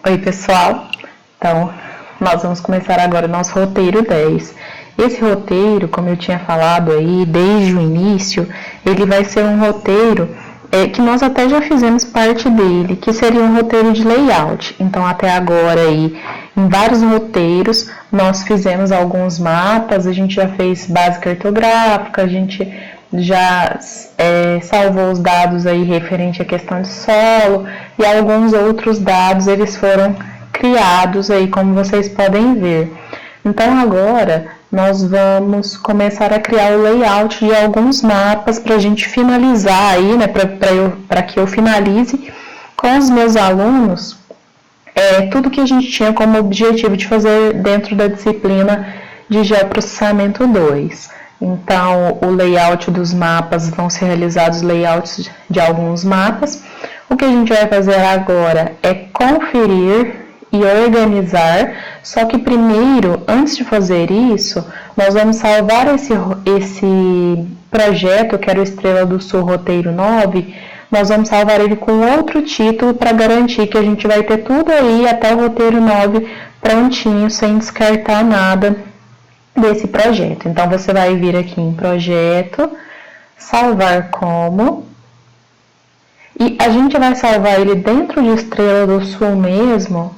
Oi pessoal, então nós vamos começar agora o nosso roteiro 10. Esse roteiro, como eu tinha falado aí desde o início, ele vai ser um roteiro que nós até já fizemos parte dele, que seria um roteiro de layout. Então até agora aí, em vários roteiros, nós fizemos alguns mapas, a gente já fez base cartográfica, a gente já salvou os dados aí referente à questão de solo e alguns outros dados eles foram criados aí, como vocês podem ver. Então agora nós vamos começar a criar o layout de alguns mapas para a gente finalizar aí, né, para que eu finalize com os meus alunos tudo que a gente tinha como objetivo de fazer dentro da disciplina de Geoprocessamento 2. Então, o layout dos mapas vão ser realizados layouts de alguns mapas. O que a gente vai fazer agora é conferir e organizar, só que primeiro, antes de fazer isso, nós vamos salvar esse projeto, que era o Estrela do Sul Roteiro 9, nós vamos salvar ele com outro título para garantir que a gente vai ter tudo aí até o Roteiro 9 prontinho, sem descartar nada desse projeto. Então você vai vir aqui em projeto, salvar como, e a gente vai salvar ele dentro de Estrela do Sul mesmo,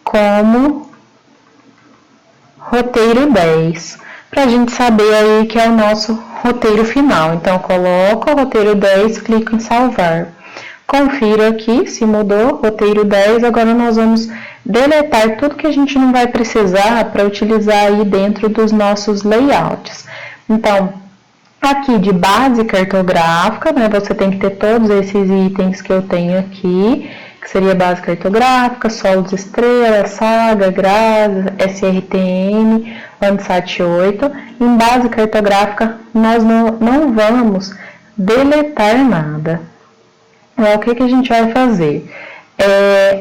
como roteiro 10, para a gente saber aí que é o nosso roteiro final. Então coloco o roteiro 10, clico em salvar. Confiro aqui se mudou, roteiro 10, agora nós vamos deletar tudo que a gente não vai precisar para utilizar aí dentro dos nossos layouts. Então, aqui de base cartográfica, né, você tem que ter todos esses itens que eu tenho aqui, que seria base cartográfica, solos estrela, saga, GRAS, SRTM, Landsat 8. Em base cartográfica, nós não vamos deletar nada. O que a gente vai fazer?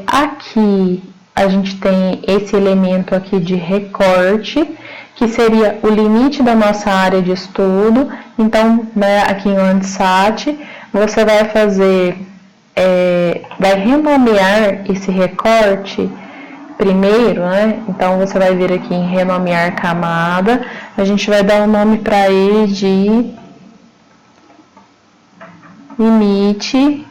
Aqui a gente tem esse elemento aqui de recorte, que seria o limite da nossa área de estudo. Então, né, aqui em Landsat, você vai fazer, vai renomear esse recorte primeiro, né? Então, você vai vir aqui em renomear camada, a gente vai dar um nome para ele de limite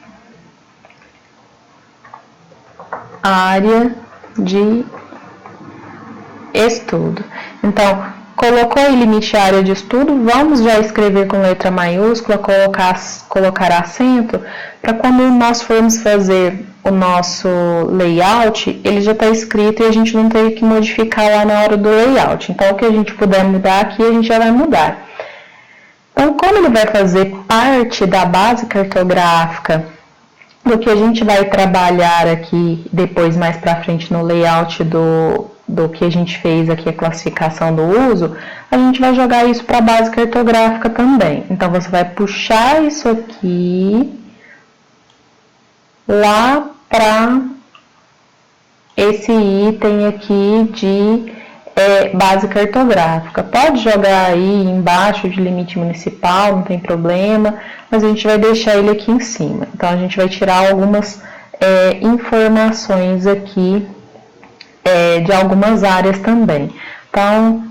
área de estudo. Então, colocou aí limite área de estudo, vamos já escrever com letra maiúscula, colocar acento, para quando nós formos fazer o nosso layout, ele já está escrito e a gente não tem que modificar lá na hora do layout. Então, o que a gente puder mudar aqui, a gente já vai mudar. Então, como ele vai fazer parte da base cartográfica, do que a gente vai trabalhar aqui depois mais para frente no layout do que a gente fez aqui, a classificação do uso, a gente vai jogar isso para a base cartográfica também. Então, você vai puxar isso aqui lá para esse item aqui de base cartográfica. Pode jogar aí embaixo de limite municipal, não tem problema, mas a gente vai deixar ele aqui em cima. Então, a gente vai tirar algumas informações aqui de algumas áreas também. Então,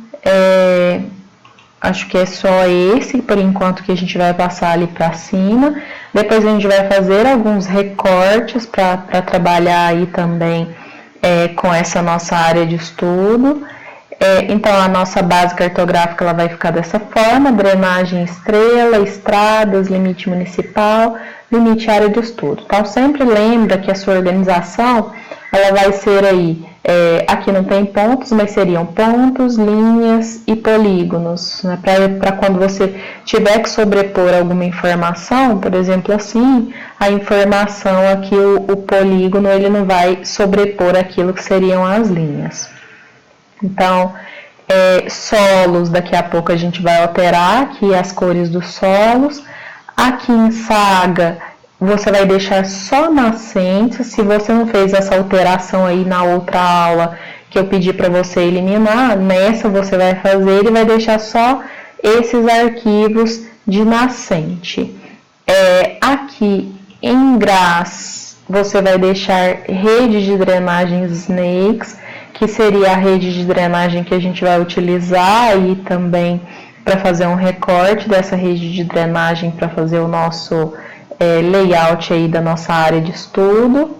acho que é só esse, por enquanto, que a gente vai passar ali para cima. Depois a gente vai fazer alguns recortes para trabalhar aí também com essa nossa área de estudo. Então, a nossa base cartográfica ela vai ficar dessa forma: drenagem estrela, estradas, limite municipal, limite área de estudo. Então, sempre lembra que a sua organização ela vai ser aí, aqui não tem pontos, mas seriam pontos, linhas e polígonos, né? Para quando você tiver que sobrepor alguma informação, por exemplo assim, a informação aqui, o polígono, ele não vai sobrepor aquilo que seriam as linhas. Então, solos, daqui a pouco a gente vai alterar aqui as cores dos solos. Aqui em saga, você vai deixar só nascentes. Se você não fez essa alteração aí na outra aula que eu pedi para você eliminar, nessa você vai fazer e vai deixar só esses arquivos de nascente. Aqui em GRAS, você vai deixar rede de drenagem Snakes, que seria a rede de drenagem que a gente vai utilizar aí também para fazer um recorte dessa rede de drenagem para fazer o nosso layout aí da nossa área de estudo.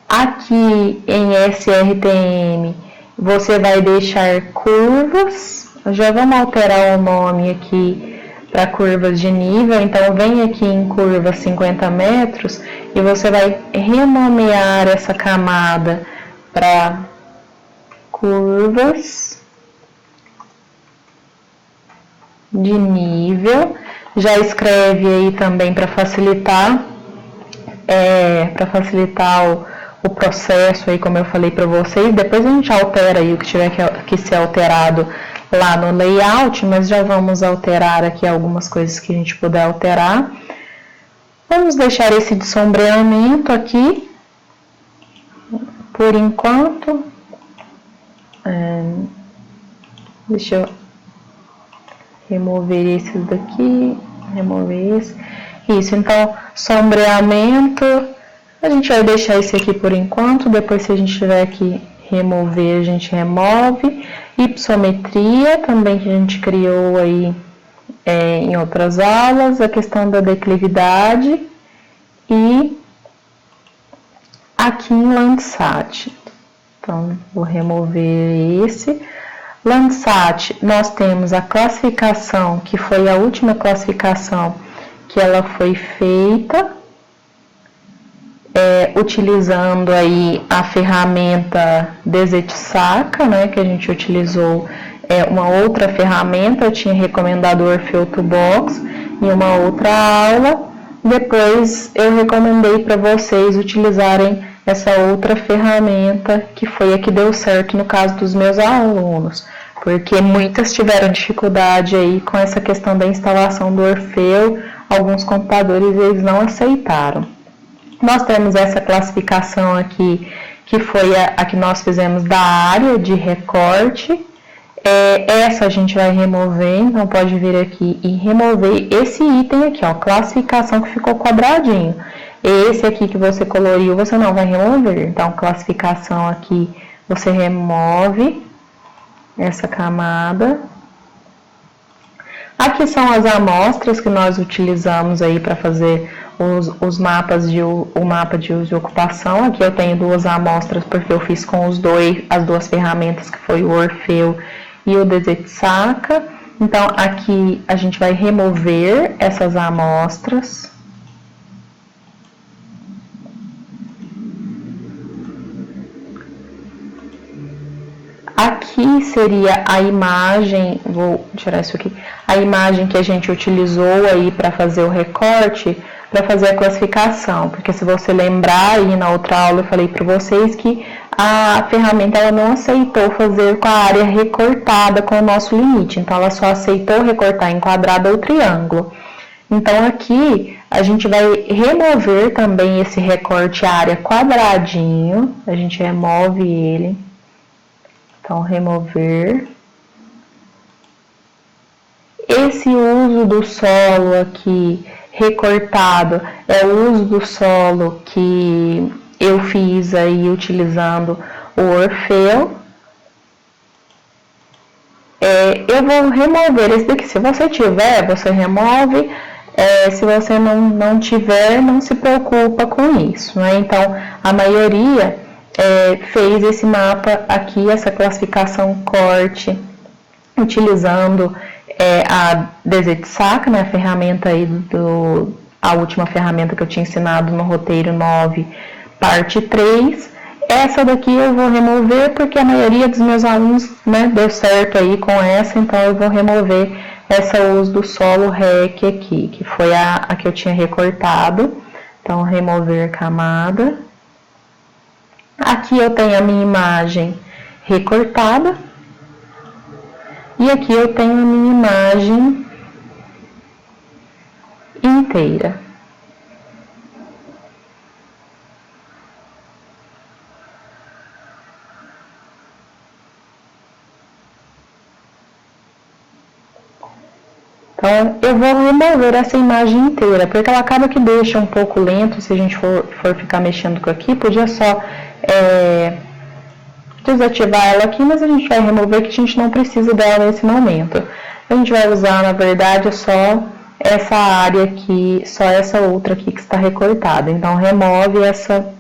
Aqui em SRTM você vai deixar curvas, já vamos alterar o nome aqui para curvas de nível, então vem aqui em curva 50 metros e você vai renomear essa camada para curvas de nível. Já escreve aí também para facilitar o processo aí, como eu falei para vocês. Depois a gente altera aí o que tiver que ser alterado lá no layout, mas já vamos alterar aqui algumas coisas que a gente puder alterar. Vamos deixar esse de sombreamento aqui por enquanto. Deixa eu remover esses daqui, remover esse. Isso, então, sombreamento, a gente vai deixar esse aqui por enquanto, depois se a gente tiver que remover, a gente remove. Hipometria, também que a gente criou aí em outras aulas, a questão da declividade e aqui em Landsat. Então, vou remover esse. Landsat, nós temos a classificação, que foi a última classificação que ela foi feita, utilizando aí a ferramenta Desetsaca, né, que a gente utilizou uma outra ferramenta, eu tinha recomendado o Orfeu Toolbox em uma outra aula, depois eu recomendei para vocês utilizarem essa outra ferramenta, que foi a que deu certo no caso dos meus alunos, porque muitas tiveram dificuldade aí com essa questão da instalação do Orfeu, alguns computadores eles não aceitaram. Nós temos essa classificação aqui, que foi a que nós fizemos da área de recorte. Essa a gente vai remover, então pode vir aqui e remover esse item aqui, ó, classificação, que ficou quadradinho. Esse aqui que você coloriu, você não vai remover. Então, classificação aqui, você remove essa camada. Aqui são as amostras que nós utilizamos aí para fazer os mapas o mapa de uso e ocupação. Aqui eu tenho duas amostras porque eu fiz com as duas ferramentas, que foi o Orfeu e o Desetsaca. Então aqui a gente vai remover essas amostras. Aqui seria a imagem, vou tirar isso aqui, a imagem que a gente utilizou aí para fazer o recorte, para fazer a classificação, porque se você lembrar aí na outra aula eu falei para vocês que a ferramenta ela não aceitou fazer com a área recortada com o nosso limite, então ela só aceitou recortar em quadrado ou triângulo. Então aqui a gente vai remover também esse recorte área quadradinho, a gente remove ele. Então, remover. Esse uso do solo aqui recortado é o uso do solo que eu fiz aí utilizando o Orfeu. Eu vou remover esse daqui. Se você tiver, você remove. Se você não tiver, não se preocupa com isso, né? Então, a maioria fez esse mapa aqui, essa classificação corte, utilizando a Desetsaca, né, a ferramenta aí a última ferramenta que eu tinha ensinado no roteiro 9, parte 3. Essa daqui eu vou remover porque a maioria dos meus alunos, né, deu certo aí com essa, então eu vou remover essa uso do solo REC aqui, que foi a que eu tinha recortado. Então, remover camada. Aqui eu tenho a minha imagem recortada. E aqui eu tenho a minha imagem inteira. Então, eu vou remover essa imagem inteira, porque ela acaba que deixa um pouco lento se a gente for ficar mexendo com aqui. Podia só desativar ela aqui, mas a gente vai remover que a gente não precisa dela nesse momento. A gente vai usar, na verdade, só essa área aqui, só essa outra aqui que está recortada. Então, remove essa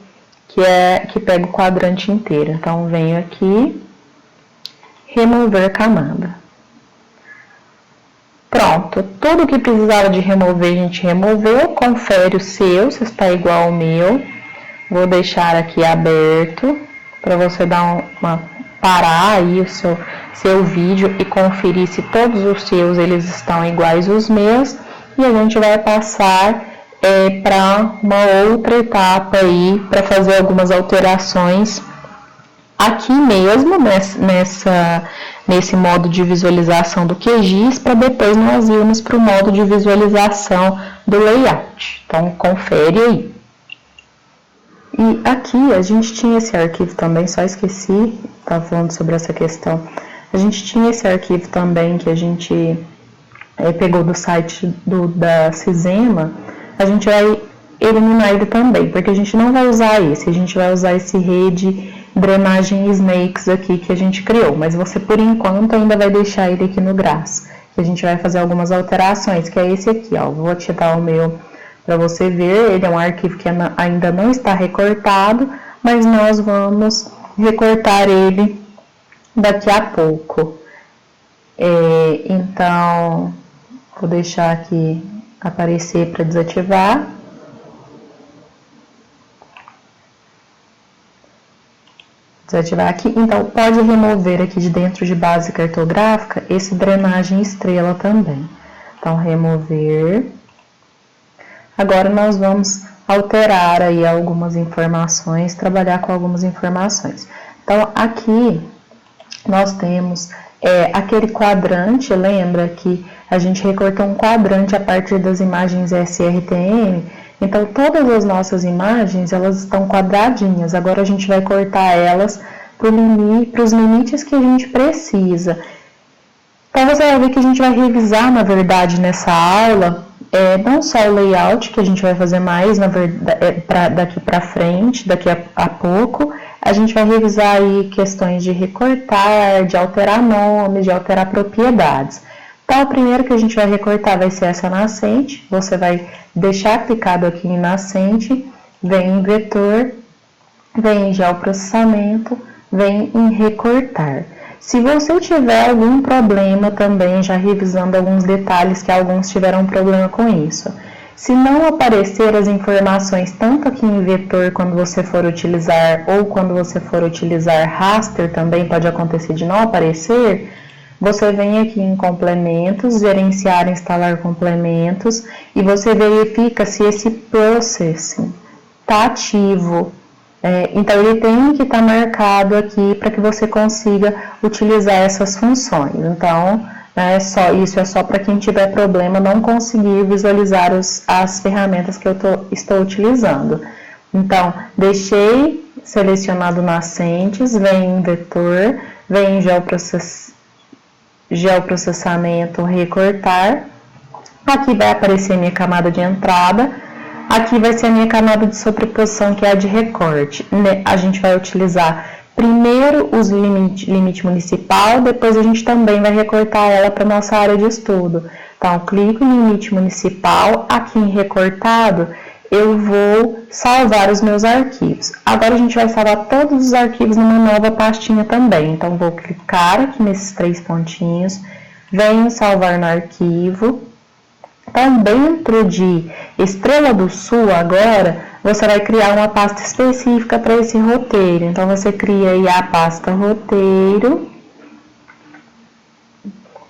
que pega o quadrante inteiro. Então, venho aqui, remover camada. Pronto, tudo que precisava de remover, a gente removeu. Confere o seu, se está igual ao meu. Vou deixar aqui aberto para você dar parar aí o seu vídeo e conferir se todos os seus eles estão iguais aos meus. E a gente vai passar para uma outra etapa aí para fazer algumas alterações aqui mesmo nesse modo de visualização do QGIS, para depois nós irmos para o modo de visualização do layout. Então, confere aí. E aqui a gente tinha esse arquivo também, só esqueci, estava falando sobre essa questão. A gente tinha esse arquivo também que a gente pegou do site da Cisema. A gente vai eliminar ele também, porque a gente não vai usar esse, a gente vai usar esse rede drenagem snakes aqui que a gente criou, mas você por enquanto ainda vai deixar ele aqui no GRASS, que a gente vai fazer algumas alterações, que é esse aqui, ó. Vou ativar o meu para você ver, ele é um arquivo que ainda não está recortado, mas nós vamos recortar ele daqui a pouco. Então, vou deixar aqui aparecer para desativar. Desativar aqui, então pode remover aqui de dentro de base cartográfica esse drenagem estrela também. Então, remover. Agora nós vamos alterar aí algumas informações, trabalhar com algumas informações. Então, aqui nós temos aquele quadrante, lembra que a gente recortou um quadrante a partir das imagens SRTM? Então, todas as nossas imagens, elas estão quadradinhas. Agora, a gente vai cortar elas para os limites que a gente precisa. Então, você vai ver que a gente vai revisar, na verdade, nessa aula, não só o layout, que a gente vai fazer mais, na verdade, daqui para frente, daqui a pouco. A gente vai revisar aí questões de recortar, de alterar nomes, de alterar propriedades. Então, a primeira que a gente vai recortar vai ser essa nascente. Você vai deixar clicado aqui em nascente, vem em vetor, vem em geoprocessamento, vem em recortar. Se você tiver algum problema também, já revisando alguns detalhes que alguns tiveram problema com isso. Se não aparecer as informações tanto aqui em vetor quando você for utilizar, ou quando você for utilizar raster também pode acontecer de não aparecer, você vem aqui em complementos, gerenciar, instalar complementos, e você verifica se esse processing está ativo. Então, ele tem que estar marcado aqui para que você consiga utilizar essas funções. Então, isso é só para quem tiver problema não conseguir visualizar as ferramentas que eu estou utilizando. Então, deixei selecionado nascentes, vem em vetor, vem em geoprocessamento, recortar. Aqui vai aparecer a minha camada de entrada. Aqui vai ser a minha camada de sobreposição, que é a de recorte. A gente vai utilizar primeiro os limite municipal, depois a gente também vai recortar ela para nossa área de estudo. Então, clico em limite municipal, aqui em recortado, eu vou salvar os meus arquivos. Agora a gente vai salvar todos os arquivos numa nova pastinha também. Então, vou clicar aqui nesses 3 pontinhos, venho salvar no arquivo. Então, dentro de Estrela do Sul, agora, você vai criar uma pasta específica para esse roteiro. Então, você cria aí a pasta roteiro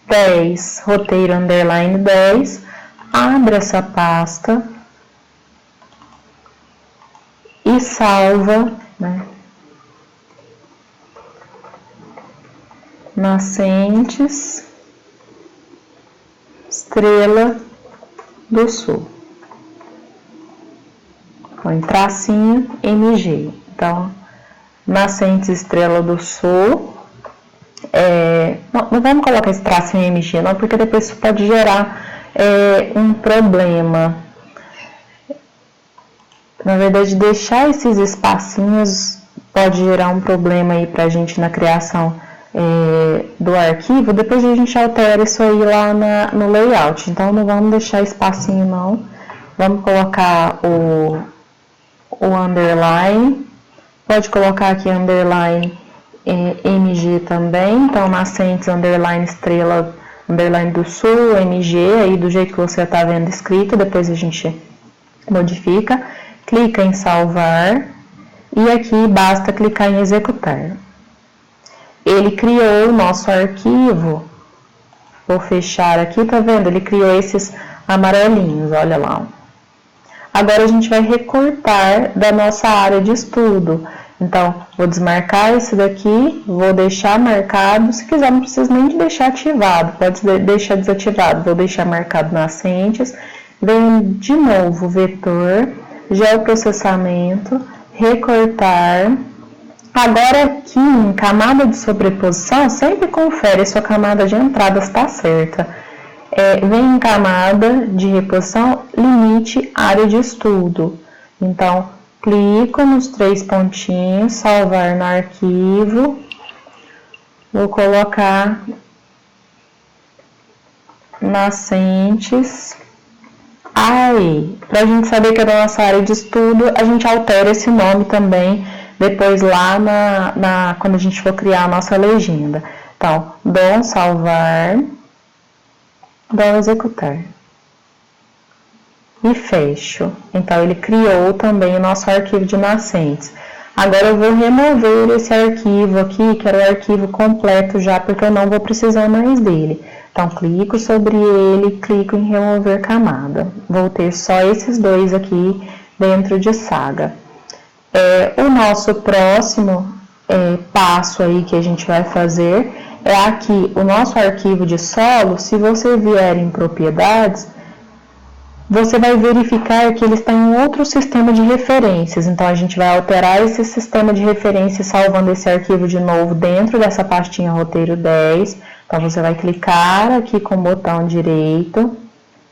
10, roteiro underline 10, abre essa pasta e salva, nascentes, Estrela do Sul, com tracinho MG. Então, nascentes Estrela do Sul, não vamos colocar esse tracinho MG não, porque depois isso pode gerar um problema. Na verdade, deixar esses espacinhos pode gerar um problema aí pra gente na criação do arquivo. Depois a gente altera isso aí lá no layout. Então não vamos deixar espacinho não. Vamos colocar o underline. Pode colocar aqui underline MG também. Então nascentes underline estrela underline do sul, MG, aí do jeito que você está vendo escrito. Depois a gente modifica. Clica em salvar e aqui basta clicar em executar. Ele criou o nosso arquivo. Vou fechar aqui, tá vendo? Ele criou esses amarelinhos, olha lá. Agora a gente vai recortar da nossa área de estudo. Então, vou desmarcar esse daqui, vou deixar marcado. Se quiser, não precisa nem de deixar ativado, pode deixar desativado. Vou deixar marcado nascentes. Venho de novo, vetor, geoprocessamento, recortar. Agora aqui em camada de sobreposição, sempre confere se a camada de entrada está certa. Vem em camada de reposição, limite área de estudo. Então, clico nos 3 pontinhos, salvar no arquivo. Vou colocar nascentes. Aí, para a gente saber que é da nossa área de estudo, a gente altera esse nome também depois lá quando a gente for criar a nossa legenda. Então, dou salvar, dou executar. E fecho. Então, ele criou também o nosso arquivo de nascentes. Agora, eu vou remover esse arquivo aqui, que era o arquivo completo já, porque eu não vou precisar mais dele. Então, clico sobre ele, clico em remover camada. Vou ter só esses dois aqui dentro de Saga. O nosso próximo passo aí que a gente vai fazer é aqui o nosso arquivo de solo. Se você vier em propriedades, você vai verificar que ele está em outro sistema de referências. Então, a gente vai alterar esse sistema de referências salvando esse arquivo de novo dentro dessa pastinha roteiro 10. Então, você vai clicar aqui com o botão direito,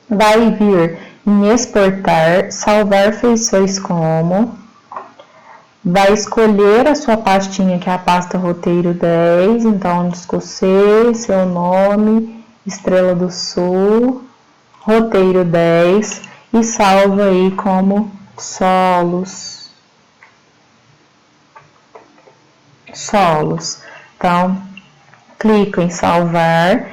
vai vir em exportar, salvar feições como, vai escolher a sua pastinha, que é a pasta roteiro 10, então, disco C, seu nome, Estrela do Sul, roteiro 10, e salva aí como solos. Então, clico em salvar.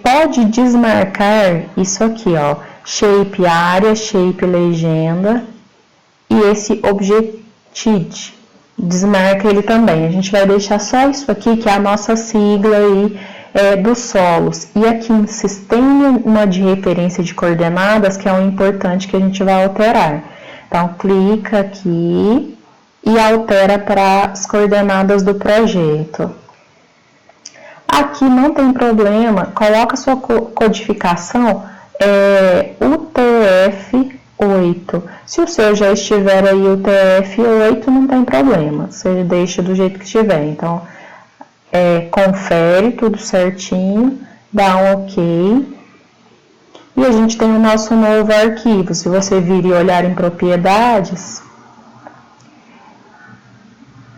Pode desmarcar isso aqui, ó, shape área, shape legenda e esse object. Desmarca ele também. A gente vai deixar só isso aqui, que é a nossa sigla aí dos solos. E aqui em sistema de referência de coordenadas, que é o importante que a gente vai alterar. Então, clica aqui e altera para as coordenadas do projeto. Aqui não tem problema, coloca sua codificação UTF-8. Se o seu já estiver aí UTF-8, não tem problema, você deixa do jeito que estiver. Então, confere tudo certinho, dá um OK. E a gente tem o nosso novo arquivo. Se você vir e olhar em propriedades,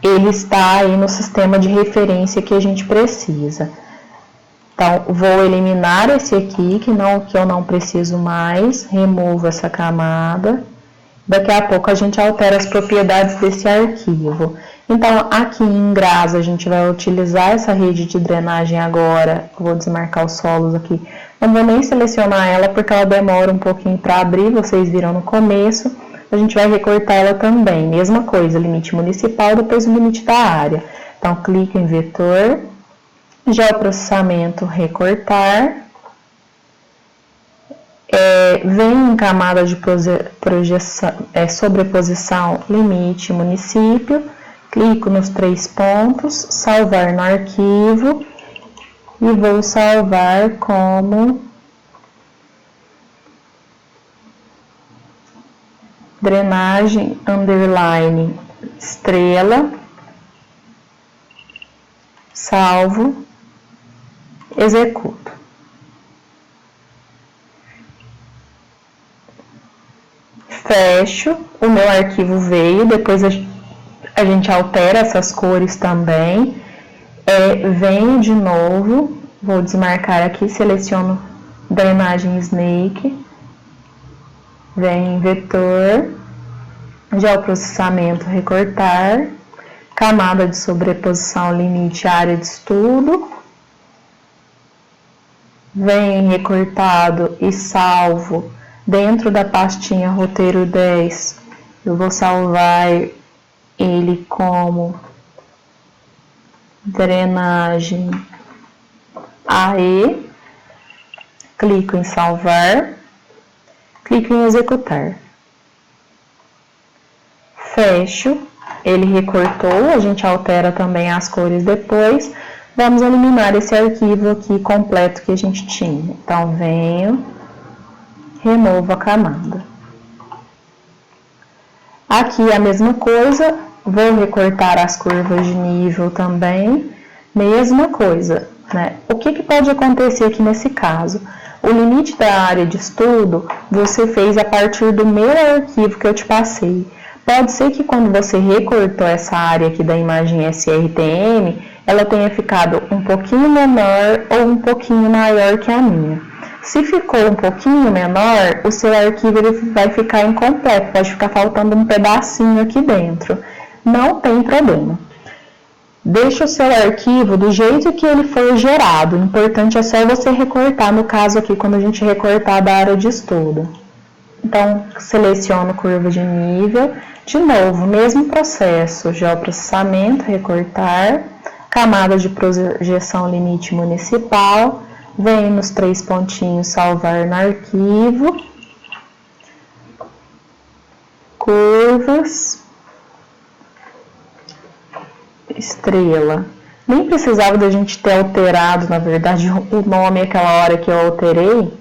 ele está aí no sistema de referência que a gente precisa. Então, vou eliminar esse aqui, que eu não preciso mais, removo essa camada. Daqui a pouco a gente altera as propriedades desse arquivo. Então, aqui em Grasa, a gente vai utilizar essa rede de drenagem agora. Vou desmarcar os solos aqui. Não vou nem selecionar ela, porque ela demora um pouquinho para abrir, vocês viram no começo. A gente vai recortar ela também. Mesma coisa, limite municipal, depois o limite da área. Então, clico em vetor, geoprocessamento, recortar. Vem em camada de sobreposição, limite, município. Clico nos 3 pontos, salvar no arquivo. E vou salvar como drenagem underline estrela, salvo, executo. fecho, o meu arquivo veio, depois a gente altera essas cores também. Venho de novo, vou desmarcar aqui, seleciono drenagem Snake, venho em vetor, geoprocessamento, recortar, camada de sobreposição, limite, área de estudo, venho em recortado e salvo dentro da pastinha roteiro 10, eu vou salvar ele como drenagem AE, clico em salvar, clico em executar, fecho, ele recortou, a gente altera também as cores depois, vamos eliminar esse arquivo aqui completo que a gente tinha, então venho, removo a camada. Aqui a mesma coisa, vou recortar as curvas de nível também, mesma coisa, né? O que pode acontecer aqui nesse caso? O limite da área de estudo você fez a partir do meu arquivo que eu te passei. Pode ser que quando você recortou essa área aqui da imagem SRTM, ela tenha ficado um pouquinho menor ou um pouquinho maior que a minha. Se ficou um pouquinho menor, o seu arquivo ele vai ficar incompleto, pode ficar faltando um pedacinho aqui dentro. Não tem problema. Deixa o seu arquivo do jeito que ele foi gerado. O importante é só você recortar, no caso aqui, quando a gente recortar da área de estudo. Então, seleciono curva de nível. De novo, mesmo processo, geoprocessamento, recortar, camada de projeção limite municipal, venho nos 3 pontinhos, salvar no arquivo, curvas, estrela. Nem precisava da gente ter alterado, na verdade, o nome aquela hora que eu alterei,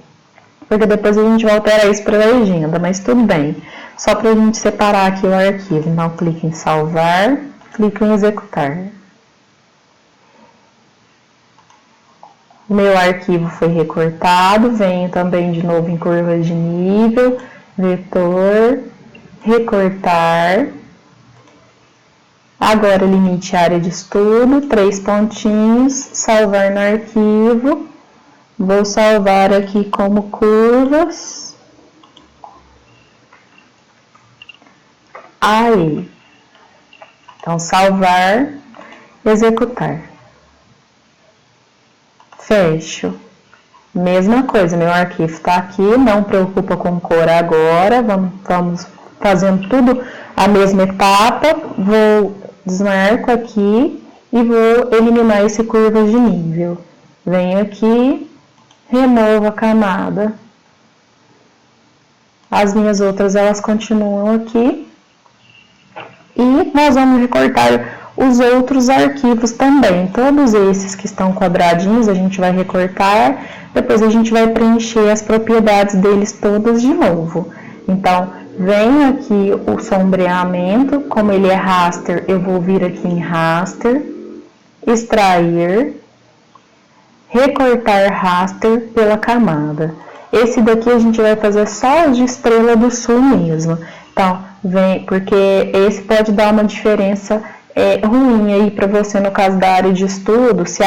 porque depois a gente vai alterar isso para a legenda, mas tudo bem. Só para a gente separar aqui o arquivo. Então, clique em salvar, clique em executar. O meu arquivo foi recortado, venho também de novo em curva de nível, vetor, recortar. Agora, limite área de estudo, 3 pontinhos, salvar no arquivo. Vou salvar aqui como curvas. Aí. Então, salvar, executar. Fecho. Mesma coisa, meu arquivo está aqui, não preocupa com cor agora, vamos fazendo tudo a mesma etapa, vou desmarco aqui e vou eliminar esse curva de nível. Venho aqui, removo a camada. As minhas outras, elas continuam aqui. E nós vamos recortar os outros arquivos também. Todos esses que estão quadradinhos, a gente vai recortar. Depois a gente vai preencher as propriedades deles todas de novo. Então, venho aqui o sombreamento, como ele é raster, eu vou vir aqui em raster, extrair, recortar raster pela camada. Esse daqui a gente vai fazer só de Estrela do Sul mesmo. Então, vem, porque esse pode dar uma diferença ruim aí para você no caso da área de estudo, se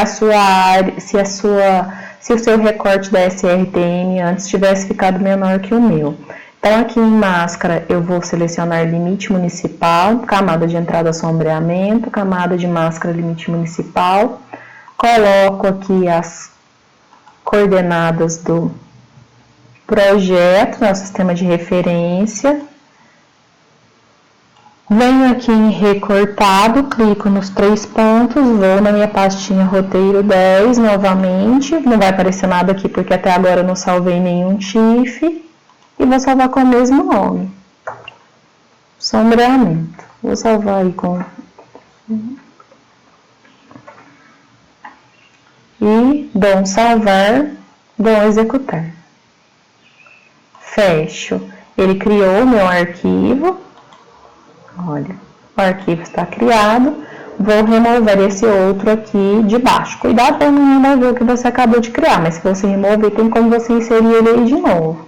o seu recorte da SRTM antes tivesse ficado menor que o meu. Então, aqui em máscara, eu vou selecionar limite municipal, camada de entrada sombreamento, camada de máscara limite municipal. Coloco aqui as coordenadas do projeto, no sistema de referência. Venho aqui em recortado, clico nos 3 pontos, vou na minha pastinha roteiro 10 novamente. Não vai aparecer nada aqui porque até agora eu não salvei nenhum TIFF. E vou salvar com o mesmo nome. Sombreamento. Vou salvar aí com... E dou um salvar, dou um executar. Fecho. Ele criou o meu arquivo. Olha, o arquivo está criado. Vou remover esse outro aqui de baixo. Cuidado para não remover o que você acabou de criar, mas se você remover, tem como você inserir ele aí de novo.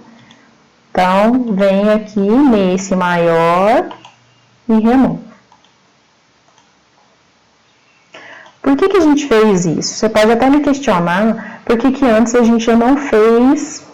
Então, vem aqui nesse maior e removo. Por que a gente fez isso? Você pode até me questionar por que antes a gente não fez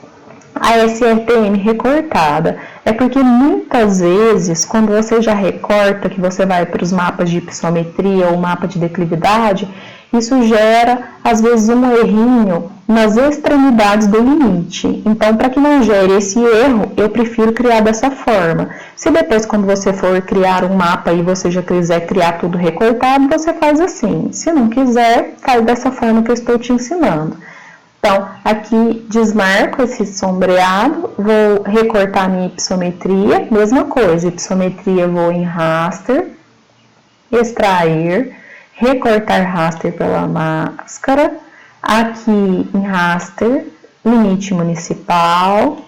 a SRTM recortada. É porque muitas vezes, quando você já recorta, que você vai para os mapas de hipossometria ou mapa de declividade, isso gera, às vezes, um errinho nas extremidades do limite. Então, para que não gere esse erro, eu prefiro criar dessa forma. Se depois, quando você for criar um mapa e você já quiser criar tudo recortado, você faz assim. Se não quiser, faz dessa forma que eu estou te ensinando. Então, aqui desmarco esse sombreado, vou recortar minha hipossometria, mesma coisa, hipossometria vou em raster, extrair, recortar raster pela máscara, aqui em raster, limite municipal,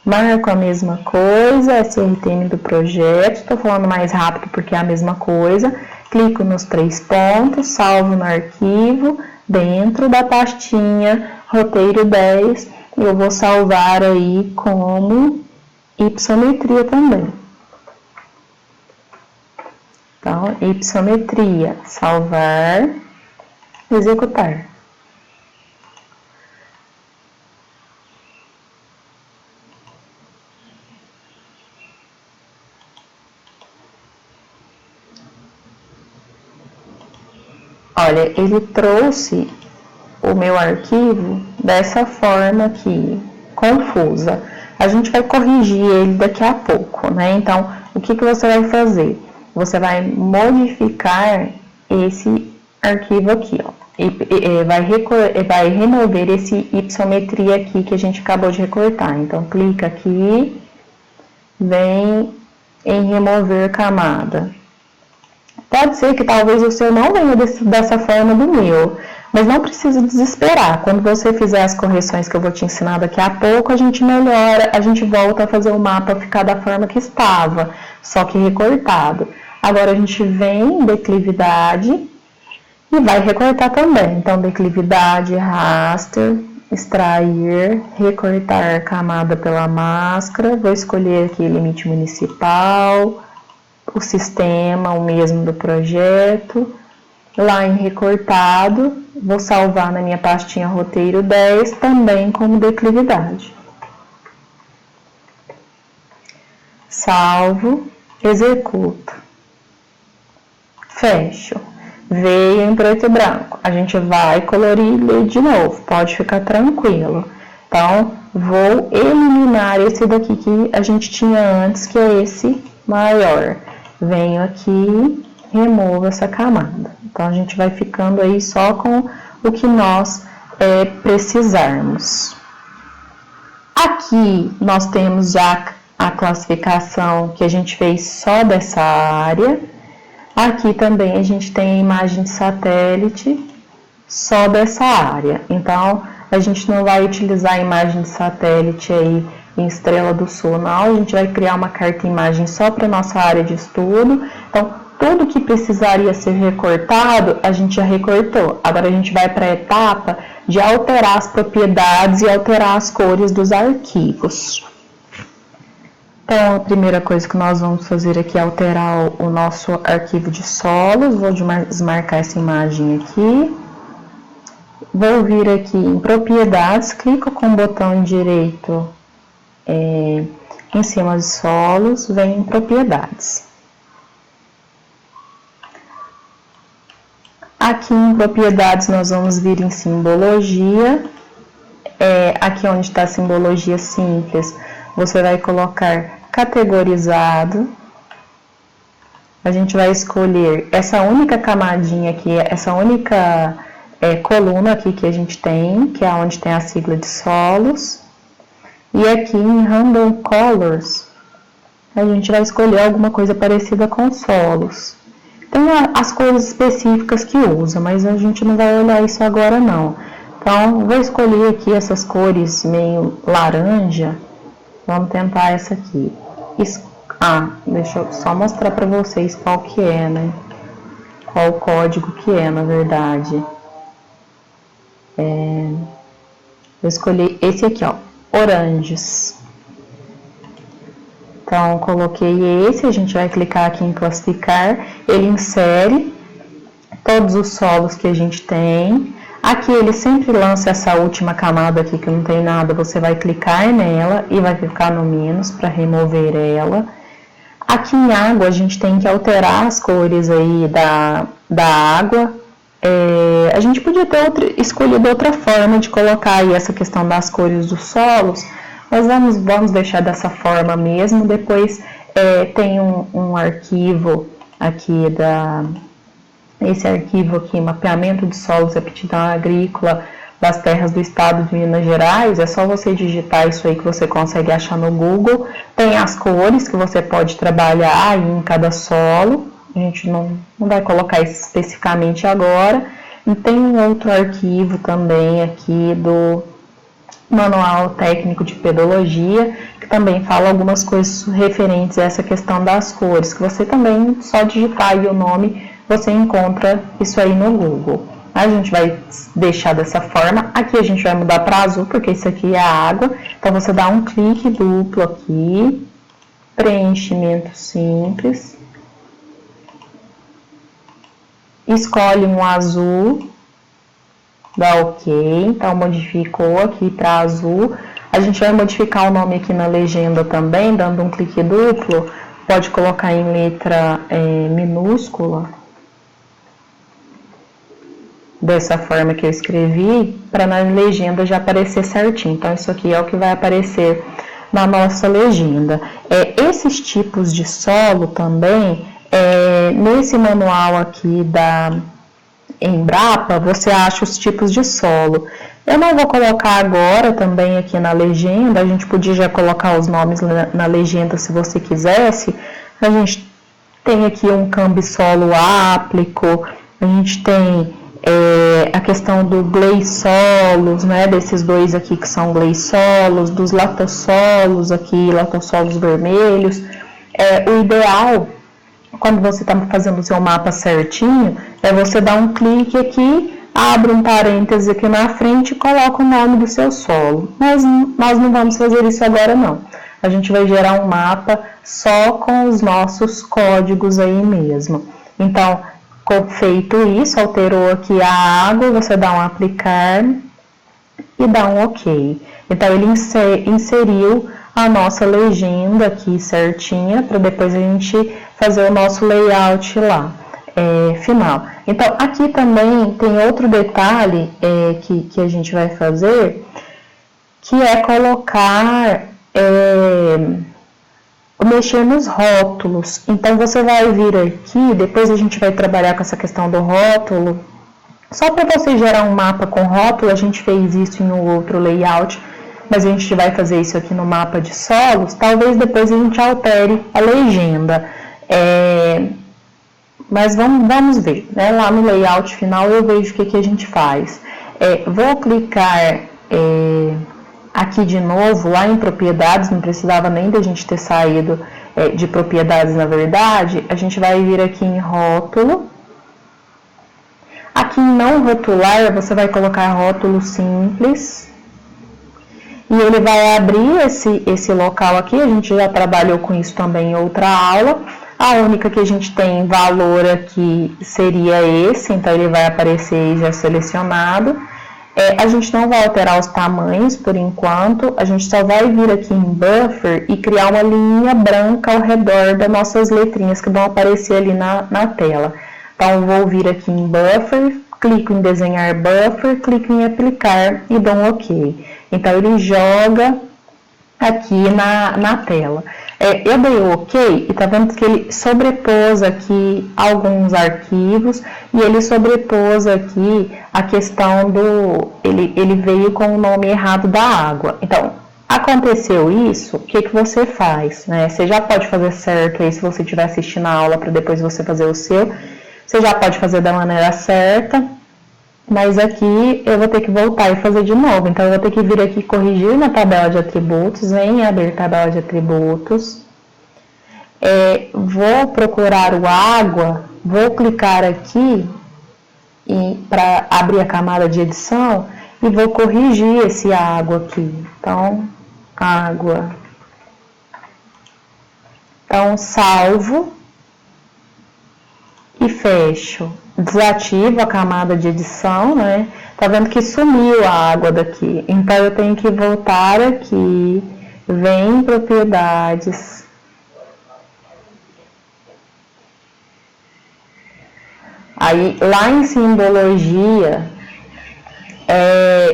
marco a mesma coisa, SRTM do projeto, estou falando mais rápido porque é a mesma coisa, clico nos 3 pontos, salvo no arquivo, dentro da pastinha roteiro 10, eu vou salvar aí como hipossometria também. Então, hipossometria, salvar, executar. Olha, ele trouxe o meu arquivo dessa forma aqui, confusa. A gente vai corrigir ele daqui a pouco, né? Então, o que você vai fazer? Você vai modificar esse arquivo aqui, ó. Vai remover esse hipossometria aqui que a gente acabou de recortar. Então, clica aqui, vem em remover camada. Pode ser que talvez o seu não venha dessa forma do meu, mas não precisa desesperar. Quando você fizer as correções que eu vou te ensinar daqui a pouco, a gente melhora, a gente volta a fazer o mapa ficar da forma que estava, só que recortado. Agora a gente vem em declividade e vai recortar também. Então, declividade, raster, extrair, recortar camada pela máscara, vou escolher aqui limite municipal, o sistema, o mesmo do projeto, lá em recortado, vou salvar na minha pastinha roteiro 10, também como declividade. Salvo, executo, fecho, veio em preto e branco, a gente vai colorir ele de novo, pode ficar tranquilo. Então, vou eliminar esse daqui que a gente tinha antes, que é esse maior. Venho aqui, removo essa camada. Então, a gente vai ficando aí só com o que nós precisarmos. Aqui, nós temos já a classificação que a gente fez só dessa área. Aqui também a gente tem a imagem de satélite só dessa área. Então, a gente não vai utilizar a imagem de satélite aí em Estrela do Sul, não. A gente vai criar uma carta imagem só para nossa área de estudo. Então, tudo que precisaria ser recortado, a gente já recortou. Agora, a gente vai para a etapa de alterar as propriedades e alterar as cores dos arquivos. Então, a primeira coisa que nós vamos fazer aqui é alterar o nosso arquivo de solos. Vou desmarcar essa imagem aqui. Vou vir aqui em propriedades, clico com o botão direito em cima de solos, vem em propriedades. Aqui em propriedades nós vamos vir em simbologia. Aqui onde está a simbologia simples, você vai colocar categorizado. A gente vai escolher essa única camadinha aqui, essa única coluna aqui que a gente tem, que é onde tem a sigla de solos. E aqui em Random Colors, a gente vai escolher alguma coisa parecida com solos. Tem as cores específicas que usa, mas a gente não vai olhar isso agora não. Então, vou escolher aqui essas cores meio laranja. Vamos tentar essa aqui. Deixa eu só mostrar para vocês qual que é, né? Qual o código que é, na verdade. Eu escolhi esse aqui, ó, oranges. Então, coloquei esse, a gente vai clicar aqui em classificar, ele insere todos os solos que a gente tem. Aqui ele sempre lança essa última camada aqui que não tem nada, você vai clicar nela e vai clicar no menos para remover ela. Aqui em água a gente tem que alterar as cores aí da água. A gente podia ter escolhido outra forma de colocar aí essa questão das cores dos solos, mas vamos deixar dessa forma mesmo. Depois tem um arquivo aqui esse arquivo aqui, mapeamento de solos e aptidão agrícola das terras do estado de Minas Gerais. É só você digitar isso aí que você consegue achar no Google. Tem as cores que você pode trabalhar aí em cada solo. A gente não vai colocar isso especificamente agora. E tem um outro arquivo também aqui do Manual Técnico de Pedologia, que também fala algumas coisas referentes a essa questão das cores, que você também, só digitar aí o nome, você encontra isso aí no Google. A gente vai deixar dessa forma. Aqui a gente vai mudar para azul, porque isso aqui é a água. Então, você dá um clique duplo aqui, preenchimento simples, escolhe um azul, dá OK. Então, modificou aqui para azul. A gente vai modificar o nome aqui na legenda também, dando um clique duplo. Pode colocar em letra minúscula, dessa forma que eu escrevi, para na legenda já aparecer certinho. Então, isso aqui é o que vai aparecer na nossa legenda. Esses tipos de solo também, nesse manual aqui da Embrapa, você acha os tipos de solo. Eu não vou colocar agora também aqui na legenda, a gente podia já colocar os nomes na legenda se você quisesse. A gente tem aqui um cambisolo áplico, a gente tem a questão do gleisolos, né, desses dois aqui que são gleisolos, dos latossolos aqui, latossolos vermelhos. O ideal, quando você está fazendo o seu mapa certinho, é você dar um clique aqui, abre um parêntese aqui na frente e coloca o nome do seu solo. Mas nós não vamos fazer isso agora não. A gente vai gerar um mapa só com os nossos códigos aí mesmo. Então, feito isso, alterou aqui a água, você dá um aplicar e dá um OK. Então, ele inseriu a nossa legenda aqui certinha, para depois a gente fazer o nosso layout lá, final. Então, aqui também tem outro detalhe que a gente vai fazer, que é colocar, mexer nos rótulos. Então, você vai vir aqui, depois a gente vai trabalhar com essa questão do rótulo. Só para você gerar um mapa com rótulo, a gente fez isso em um outro layout, mas a gente vai fazer isso aqui no mapa de solos. Talvez depois a gente altere a legenda. Mas vamos ver, né? Lá no layout final eu vejo o que a gente faz. Vou clicar aqui de novo, lá em propriedades, não precisava nem da gente ter saído de propriedades, na verdade. A gente vai vir aqui em rótulo. Aqui em não rotular, você vai colocar rótulo simples. E ele vai abrir esse local aqui. A gente já trabalhou com isso também em outra aula. A única que a gente tem valor aqui seria esse, então ele vai aparecer já selecionado. A gente não vai alterar os tamanhos por enquanto, a gente só vai vir aqui em Buffer e criar uma linha branca ao redor das nossas letrinhas que vão aparecer ali na tela. Então, vou vir aqui em Buffer, clico em desenhar Buffer, clico em aplicar e dou um OK. Então, ele joga aqui na tela. Eu dei o OK e tá vendo que ele sobrepôs aqui alguns arquivos e ele sobrepôs aqui a questão ele veio com o nome errado da água. Então, aconteceu isso, o que você faz, né? Você já pode fazer certo aí se você estiver assistindo a aula para depois você fazer o seu. Você já pode fazer da maneira certa, mas aqui eu vou ter que voltar e fazer de novo. Então, eu vou ter que vir aqui corrigir na tabela de atributos, vem abrir tabela de atributos. Vou procurar o água, vou clicar aqui para abrir a camada de edição e vou corrigir esse água aqui. Então, água. Então, salvo e fecho. Desativo a camada de edição, né? Tá vendo que sumiu a água daqui. Então, eu tenho que voltar aqui, vem em propriedades. Aí, lá em simbologia,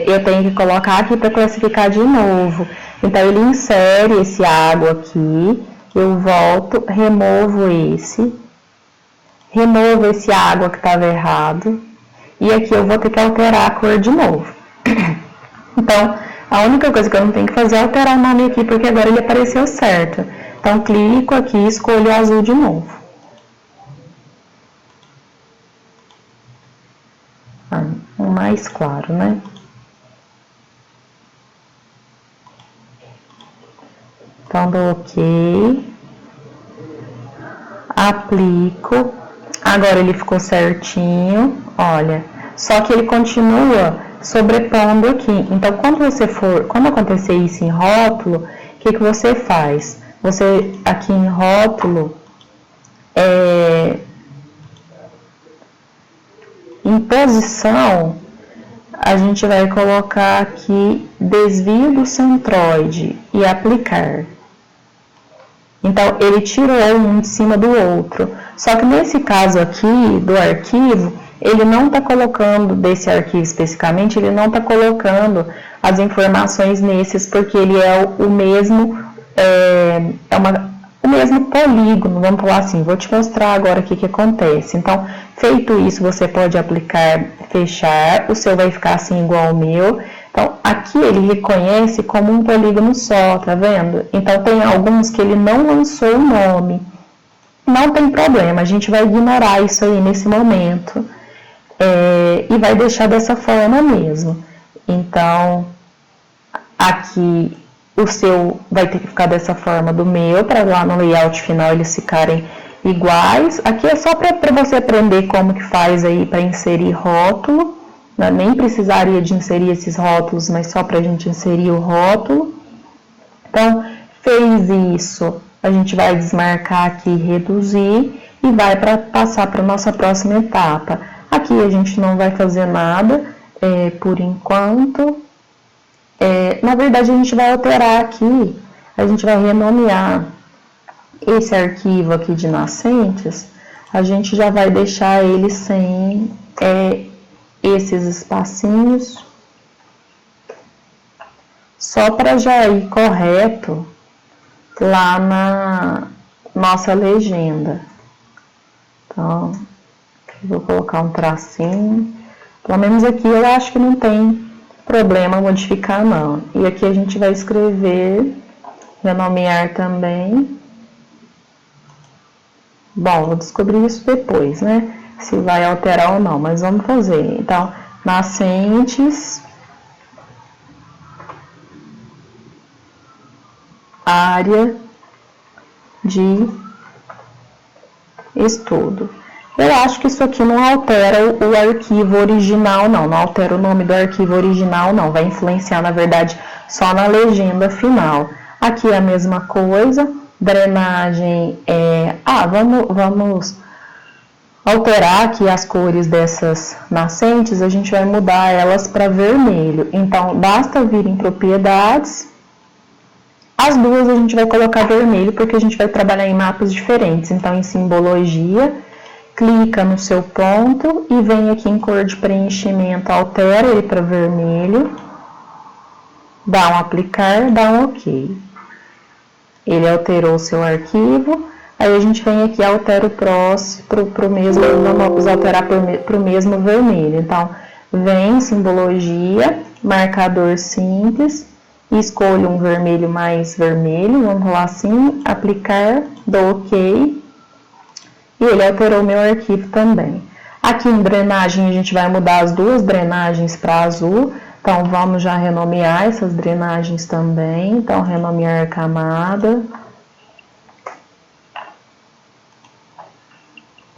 eu tenho que colocar aqui para classificar de novo. Então, ele insere esse água aqui, eu volto, removo esse água que estava errado, e aqui eu vou ter que alterar a cor de novo. Então, a única coisa que eu não tenho que fazer é alterar o nome aqui, porque agora ele apareceu certo. Então, clico aqui e escolho o azul de novo. O mais claro, né? Então, dou OK. Aplico. Agora ele ficou certinho, olha. Só que ele continua sobrepondo aqui. Então, quando acontecer isso em rótulo, o que você faz? Você, aqui em rótulo, em posição, a gente vai colocar aqui desvio do centroide e aplicar. Então, ele tirou um de cima do outro. Só que nesse caso aqui, do arquivo, ele não está colocando, desse arquivo especificamente, ele não está colocando as informações nesses, porque ele é o mesmo, o mesmo polígono, vamos falar assim. Vou te mostrar agora o que acontece. Então, feito isso, você pode aplicar, fechar, o seu vai ficar assim igual ao meu. Então, aqui ele reconhece como um polígono só, tá vendo? Então, tem alguns que ele não lançou o nome. Não tem problema, a gente vai ignorar isso aí nesse momento. E vai deixar dessa forma mesmo. Então, aqui o seu vai ter que ficar dessa forma do meu, para lá no layout final eles ficarem iguais. Aqui é só para você aprender como que faz aí para inserir rótulo. Nem precisaria de inserir esses rótulos, mas só para a gente inserir o rótulo. Então, fez isso, a gente vai desmarcar aqui, reduzir e vai passar para a nossa próxima etapa. Aqui a gente não vai fazer nada por enquanto. Na verdade, a gente vai alterar aqui, a gente vai renomear esse arquivo aqui de nascentes, a gente já vai deixar ele sem esses espacinhos, só para já ir correto lá na nossa legenda. Então, vou colocar um tracinho, pelo menos aqui eu acho que não tem problema modificar não. E aqui a gente vai escrever, renomear também. Bom, vou descobrir isso depois, né? Se vai alterar ou não, mas vamos fazer. Então, nascentes, área de estudo. Eu acho que isso aqui não altera o arquivo original, não altera o nome do arquivo original, não. Vai influenciar, na verdade, só na legenda final. Aqui é a mesma coisa, drenagem vamos alterar aqui as cores dessas nascentes, a gente vai mudar elas para vermelho. Então, basta vir em propriedades, as duas a gente vai colocar vermelho, porque a gente vai trabalhar em mapas diferentes. Então, em simbologia, clica no seu ponto e vem aqui em cor de preenchimento, altera ele para vermelho, dá um aplicar, dá um OK. Ele alterou o seu arquivo. Aí a gente vem aqui e altera o próximo para o mesmo, vamos alterar para o mesmo vermelho. Então, vem simbologia, marcador simples, escolho um vermelho mais vermelho, vamos rolar assim, aplicar, dou OK, e ele alterou o meu arquivo também. Aqui em drenagem a gente vai mudar as duas drenagens para azul, então vamos já renomear essas drenagens também. Então, renomear camada.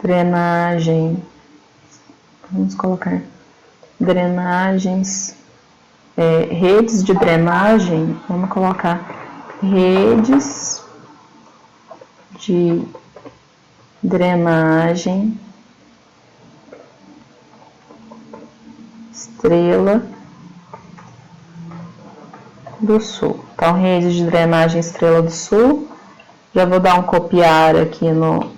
Drenagem, vamos colocar drenagens, redes de drenagem, vamos colocar redes de drenagem Estrela do Sul. Então, rede de drenagem Estrela do Sul. Já vou dar um copiar aqui no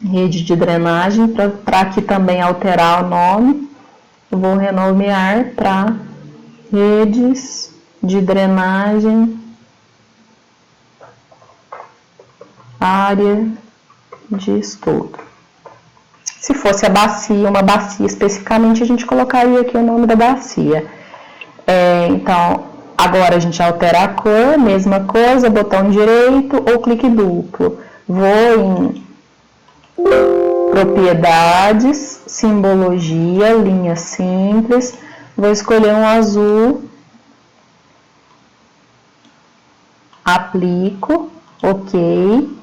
rede de drenagem, para aqui também alterar o nome. Eu vou renomear para redes de drenagem área de estudo. Se fosse a bacia, uma bacia especificamente, a gente colocaria aqui o nome da bacia. Então, agora a gente altera a cor, mesma coisa, botão direito ou clique duplo. Vou em propriedades, simbologia, linha simples, vou escolher um azul, aplico, ok.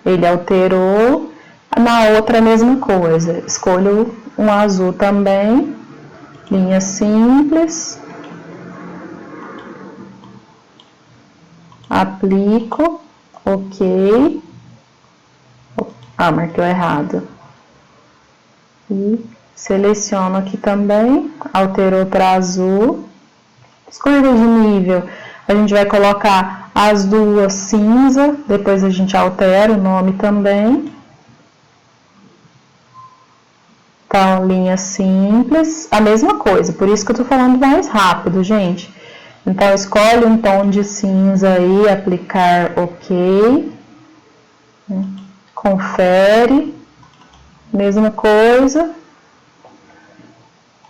Ele alterou. Na outra a mesma coisa, escolho um azul também, linha simples, aplico, ok. Marquei errado. E seleciono aqui também, alterou para azul. Escolha de nível, a gente vai colocar as duas cinza, depois a gente altera o nome também. Então, linha simples, a mesma coisa, por isso que eu tô falando mais rápido, gente. Então, escolhe um tom de cinza aí, aplicar ok. Confere, mesma coisa.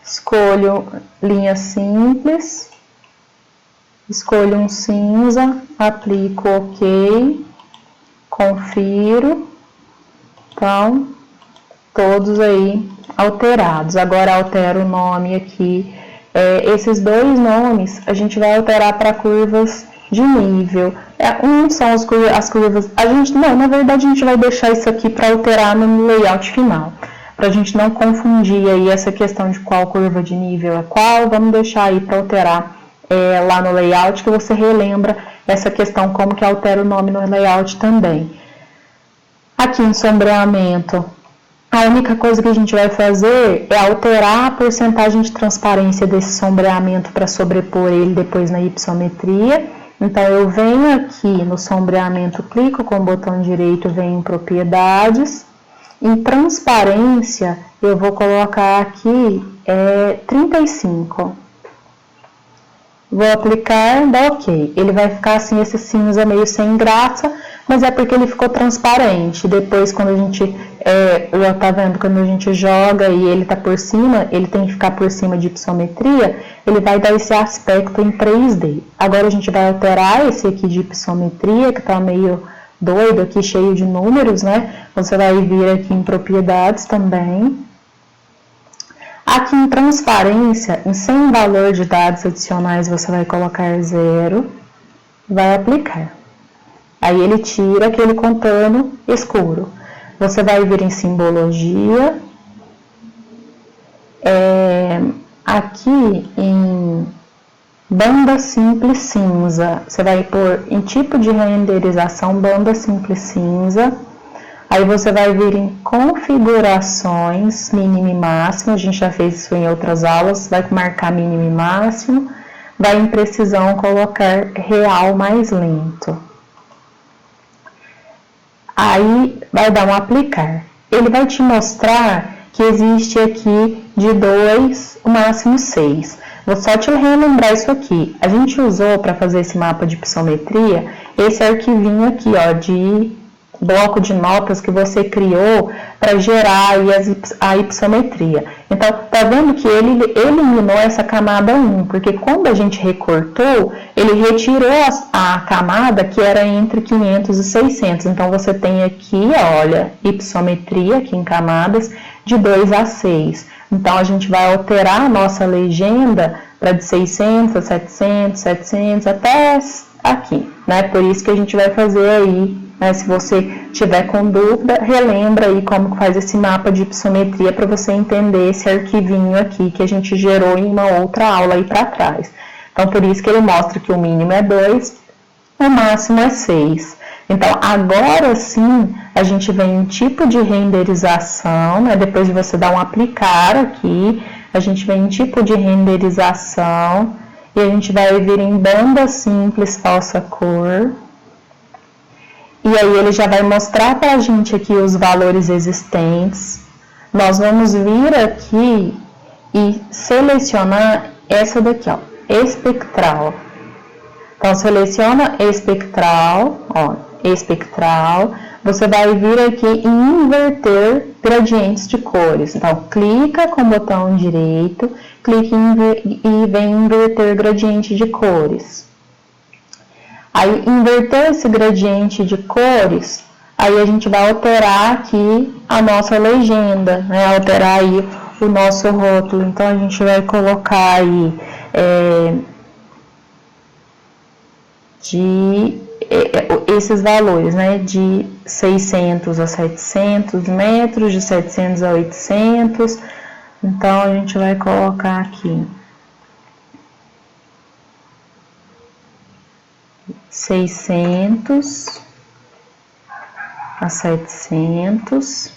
Escolho linha simples. Escolho um cinza, aplico ok. Confiro. Então, todos aí alterados. Agora altero o nome aqui. Esses dois nomes a gente vai alterar para curvas de nível. São as curvas. Na verdade a gente vai deixar isso aqui para alterar no layout final. Para a gente não confundir aí essa questão de qual curva de nível é qual. Vamos deixar aí para alterar lá no layout, que você relembra essa questão, como que altera o nome no layout também. Aqui em sombreamento, a única coisa que a gente vai fazer é alterar a porcentagem de transparência desse sombreamento para sobrepor ele depois na hipissometria. Então, eu venho aqui no sombreamento, clico com o botão direito, venho em propriedades. Em transparência, eu vou colocar aqui 35. Vou aplicar, dá ok. Ele vai ficar assim, esse cinza meio sem graça, mas é porque ele ficou transparente. Depois, quando a gente, já tá vendo, quando a gente joga e ele tá por cima, ele tem que ficar por cima de hipissometria, ele vai dar esse aspecto em 3D. Agora a gente vai alterar esse aqui de hipissometria, que tá meio doido aqui, cheio de números, né? Você vai vir aqui em propriedades também. Aqui em transparência, em sem valor de dados adicionais, você vai colocar 0, vai aplicar. Aí ele tira aquele contorno escuro. Você vai vir em simbologia, aqui em banda simples cinza, você vai pôr em tipo de renderização banda simples cinza. Aí você vai vir em configurações, mínimo e máximo, a gente já fez isso em outras aulas, vai marcar mínimo e máximo, vai em precisão colocar real mais lento. Aí vai dar um aplicar. Ele vai te mostrar que existe aqui de 2, o máximo 6. Vou só te relembrar isso aqui. A gente usou para fazer esse mapa de hipissometria, esse arquivinho aqui, ó, de bloco de notas que você criou para gerar aí a hipissometria. Então, tá vendo que ele eliminou essa camada 1, porque quando a gente recortou, ele retirou a camada que era entre 500 e 600. Então, você tem aqui, olha, hipissometria aqui em camadas de 2 a 6. Então, a gente vai alterar a nossa legenda para de 600 a 700, 700 até aqui, né? Por isso que a gente vai fazer aí, né? Se você tiver com dúvida, relembra aí como faz esse mapa de hipissometria para você entender esse arquivinho aqui que a gente gerou em uma outra aula aí para trás. Então, por isso que ele mostra que o mínimo é 2, o máximo é 6. Então, agora sim, a gente vem em tipo de renderização, né? Depois de você dar um aplicar aqui, a gente vem em tipo de renderização e a gente vai vir em banda simples falsa cor. E aí ele já vai mostrar para a gente aqui os valores existentes. Nós vamos vir aqui e selecionar essa daqui, ó, espectral. Então, seleciona espectral, ó, espectral. Você vai vir aqui e inverter gradientes de cores. Então, clica com o botão direito, clique e vem inverter gradiente de cores. Aí, inverter esse gradiente de cores, aí a gente vai alterar aqui a nossa legenda, né? Alterar aí o nosso rótulo. Então, a gente vai colocar aí esses valores, né? De 600 a 700 metros, de 700 a 800. Então, a gente vai colocar aqui 600 a 700.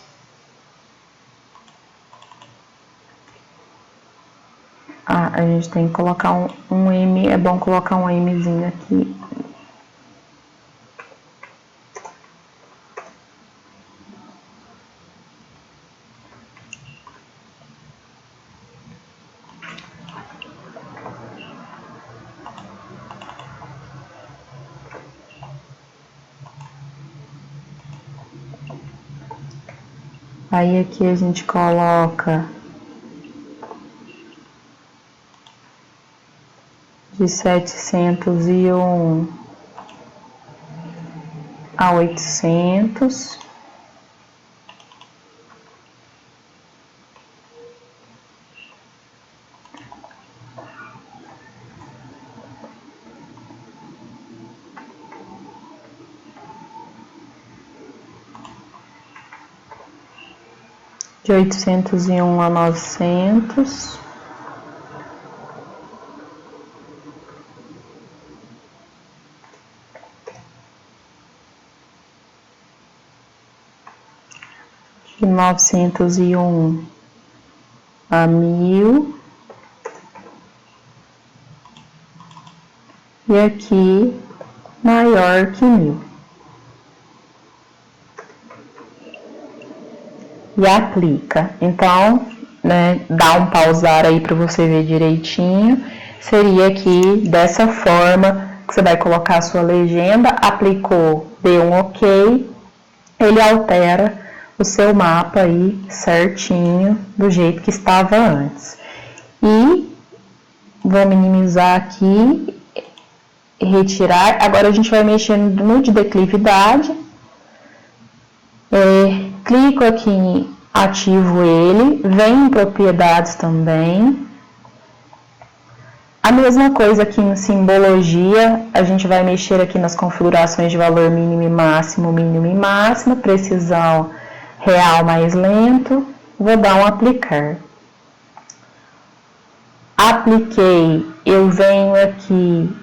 A gente tem que colocar um M, é bom colocar um Mzinho aqui. Aí aqui a gente coloca de 701 a 800. De 801 a 900. De 901 a 1000. E aqui, maior que 1000. E aplica. Então, né, dá um pausar aí para você ver direitinho. Seria aqui dessa forma que você vai colocar a sua legenda, aplicou, deu um ok, ele altera o seu mapa aí certinho do jeito que estava antes. E vou minimizar aqui, retirar. Agora a gente vai mexendo no de declividade. Clico aqui em ativo ele, vem em propriedades também. A mesma coisa aqui em simbologia, a gente vai mexer aqui nas configurações de valor mínimo e máximo, precisão real mais lento, vou dar um aplicar. Apliquei, eu venho aqui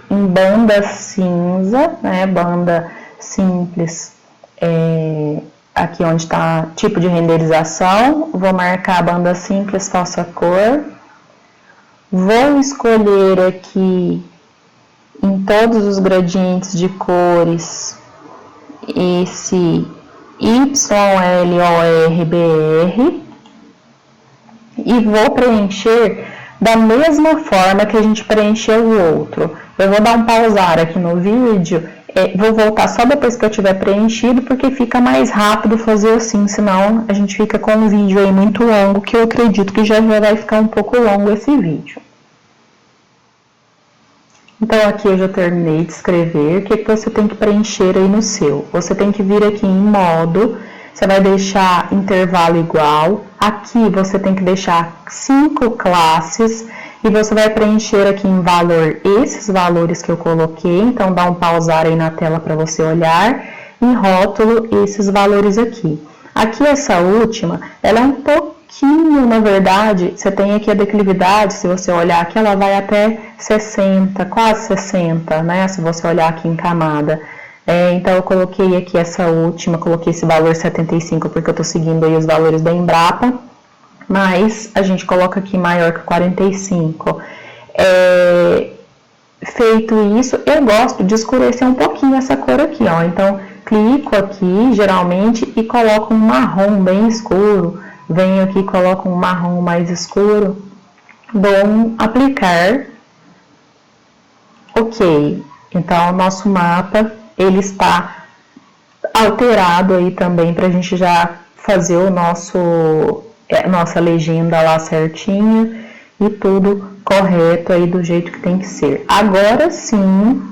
em banda cinza, né, banda simples, aqui onde está tipo de renderização, vou marcar a banda simples falsa cor, vou escolher aqui em todos os gradientes de cores esse YLORBR e vou preencher da mesma forma que a gente preencheu o outro. Eu vou dar um pausar aqui no vídeo. Vou voltar só depois que eu tiver preenchido, porque fica mais rápido fazer assim, senão a gente fica com um vídeo aí muito longo, que eu acredito que já vai ficar um pouco longo esse vídeo. Então, aqui eu já terminei de escrever. O que você tem que preencher aí no seu? Você tem que vir aqui em modo, você vai deixar intervalo igual. Aqui você tem que deixar 5 classes. E você vai preencher aqui em valor esses valores que eu coloquei. Então, dá um pausar aí na tela para você olhar. Em rótulo, esses valores aqui. Aqui, essa última, ela é um pouquinho pouquinho, na verdade, você tem aqui a declividade, se você olhar aqui, ela vai até 60, quase 60, né? Se você olhar aqui em camada. Então, eu coloquei aqui essa última, coloquei esse valor 75, porque eu tô seguindo aí os valores da Embrapa, mas a gente coloca aqui maior que 45. Feito isso, eu gosto de escurecer um pouquinho essa cor aqui, ó. Então, clico aqui, geralmente, e coloco um marrom bem escuro. Venho aqui e coloco um marrom mais escuro. Dou um aplicar. Ok. Então, o nosso mapa, ele está alterado aí também, pra gente já fazer o nossa legenda lá certinha e tudo correto aí do jeito que tem que ser. Agora sim,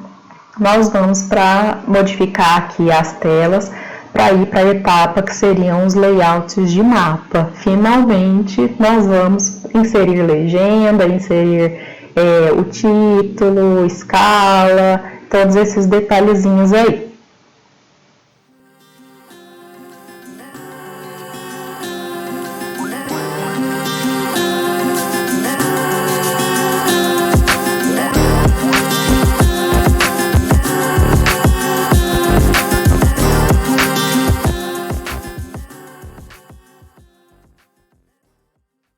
nós vamos para modificar aqui as telas para ir para a etapa que seriam os layouts de mapa. Finalmente, nós vamos inserir legenda, inserir o título, escala, todos esses detalhezinhos aí.